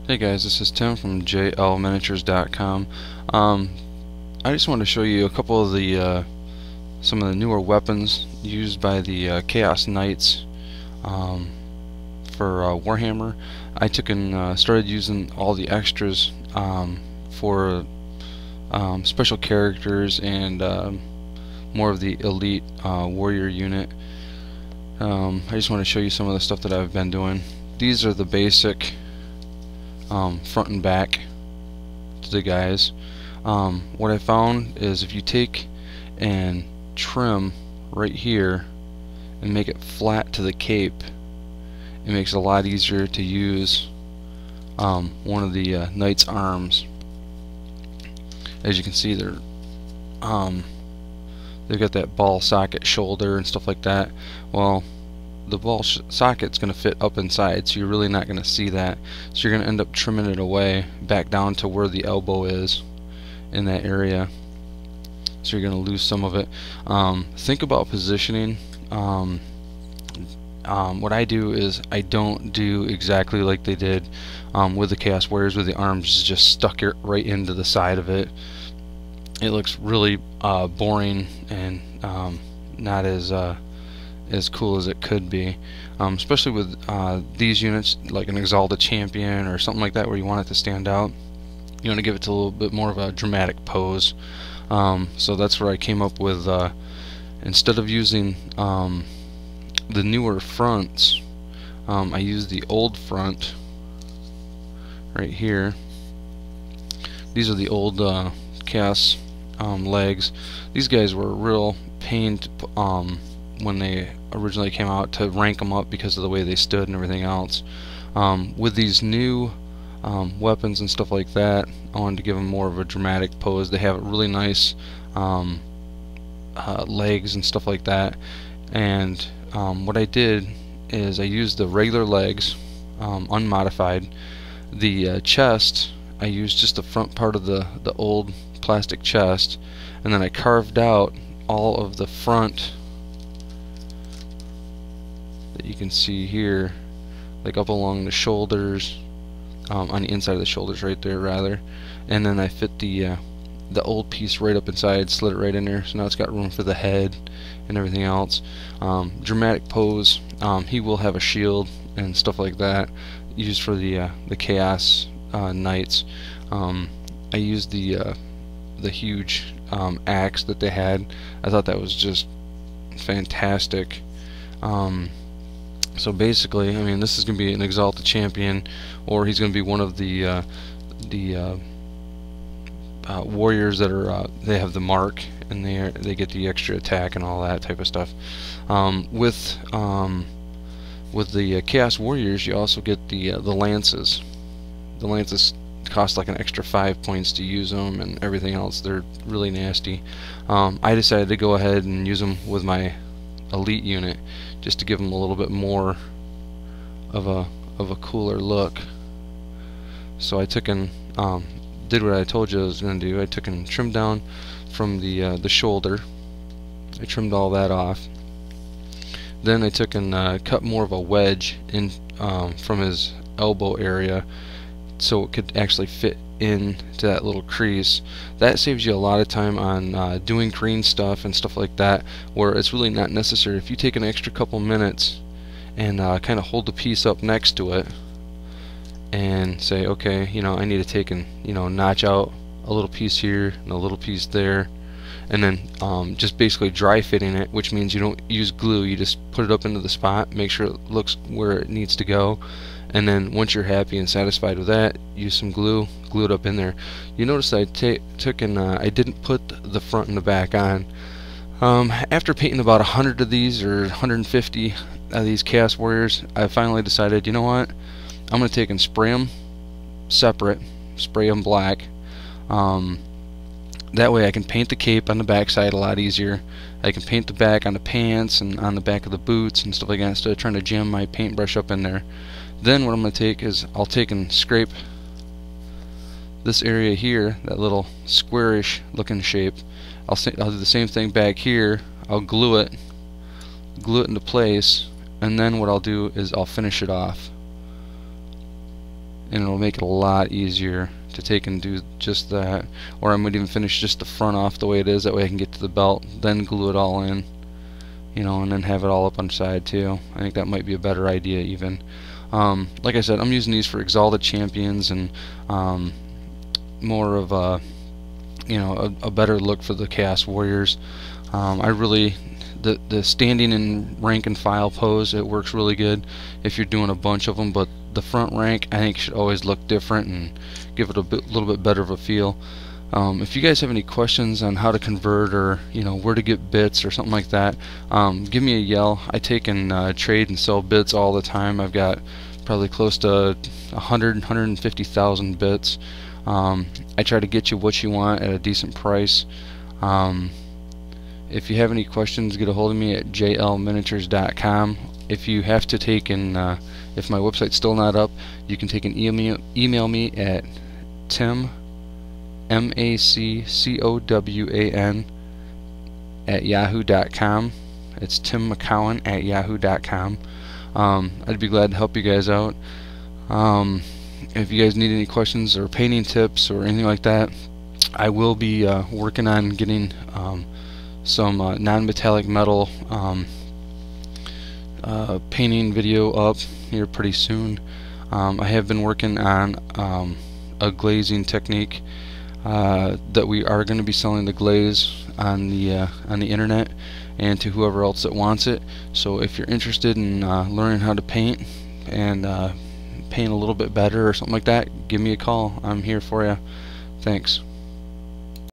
Hey guys, this is Tim from JLMiniatures.com. I just wanted to show you a couple of the some of the newer weapons used by the Chaos Knights for Warhammer. I took and started using all the extras for special characters and more of the elite warrior unit. I just want to show you some of the stuff that I've been doing. These are the basic front and back to the guys. What I found is if you take and trim right here and make it flat to the cape, it makes it a lot easier to use one of the knight's arms. As you can see, they've got that ball socket shoulder and stuff like that. Well, the ball socket's going to fit up inside, so you're really not going to see that. So you're going to end up trimming it away back down to where the elbow is in that area. So you're going to lose some of it. Think about positioning. What I do is I don't do exactly like they did with the Chaos Warriors, with the arms just stuck right into the side of it. It looks really boring and not as cool as it could be, especially with these units like an Exalted Champion or something like that, where you want it to stand out. You want to give it a little bit more of a dramatic pose. So that's where I came up with, instead of using the newer fronts, I used the old front right here. These are the old Chaos legs. These guys were a real pain to, when they originally came out, to rank them up because of the way they stood and everything else. With these new weapons and stuff like that, I wanted to give them more of a dramatic pose. They have really nice legs and stuff like that. And what I did is I used the regular legs, unmodified. The chest, I used just the front part of the old plastic chest, and then I carved out all of the front that you can see here, like up along the shoulders, on the inside of the shoulders right there rather, and then I fit the old piece right up inside, slid it right in there, so now it's got room for the head and everything else. Dramatic pose. He will have a shield and stuff like that used for the Chaos Knights. I used the huge axe that they had. I thought that was just fantastic. So basically, I mean, this is going to be an Exalted Champion, or he's going to be one of the warriors that are they have the mark, and they get the extra attack and all that type of stuff. With the Chaos Warriors, you also get the lances. The lances cost like an extra 5 points to use them, and everything else. They're really nasty. I decided to go ahead and use them with my elite unit, just to give them a little bit more of a cooler look. So I took and did what I told you I was going to do. I took and trimmed down from the shoulder. I trimmed all that off. Then I took and cut more of a wedge in from his elbow area, so it could actually fit into that little crease. That saves you a lot of time on doing green stuff and stuff like that, where it's really not necessary. If you take an extra couple minutes and kind of hold the piece up next to it and say, okay, you know, I need to take and, you know, notch out a little piece here and a little piece there, and then just basically dry fitting it, which means you don't use glue. You just put it up into the spot, make sure it looks where it needs to go, and then once you're happy and satisfied with that, use some glue, glue it up in there. You notice I took and I didn't put the front and the back on. After painting about 100 of these, or 150 of these Chaos Warriors, I finally decided, you know what, I'm going to take and spray them separate, spray them black. That way I can paint the cape on the back side a lot easier. I can paint the back on the pants and on the back of the boots and stuff like that, instead of trying to jam my paintbrush up in there. Then what I'm going to take is I'll take and scrape this area here, that little squarish looking shape. I'll do the same thing back here. I'll glue it into place, and then what I'll do is I'll finish it off. and it'll make it a lot easier to take and do just that. Or I might even finish just the front off the way it is, that way I can get to the belt, then glue it all in, you know, and then have it all up on the side too. I think that might be a better idea even. Like I said, I'm using these for Exalted Champions and more of a, you know, a better look for the Chaos Warriors. I really, the standing in rank and file pose, it works really good if you're doing a bunch of them, but the front rank I think should always look different and give it a little bit better of a feel. If you guys have any questions on how to convert, or you know, where to get bits or something like that, give me a yell. I take and trade and sell bits all the time. I've got probably close to 150,000 bits. I try to get you what you want at a decent price. If you have any questions, get a hold of me at jlminiatures.com. If you have to take and if my website's still not up, you can take and email me at Tim, MACCOWAN at yahoo.com. It's Tim McCowan at yahoo.com. I'd be glad to help you guys out. If you guys need any questions or painting tips or anything like that, I will be working on getting some non-metallic metal painting video up here pretty soon. I have been working on a glazing technique that we are going to be selling the glaze on the internet and to whoever else that wants it. So if you're interested in learning how to paint and paint a little bit better or something like that, give me a call. I'm here for you. Thanks.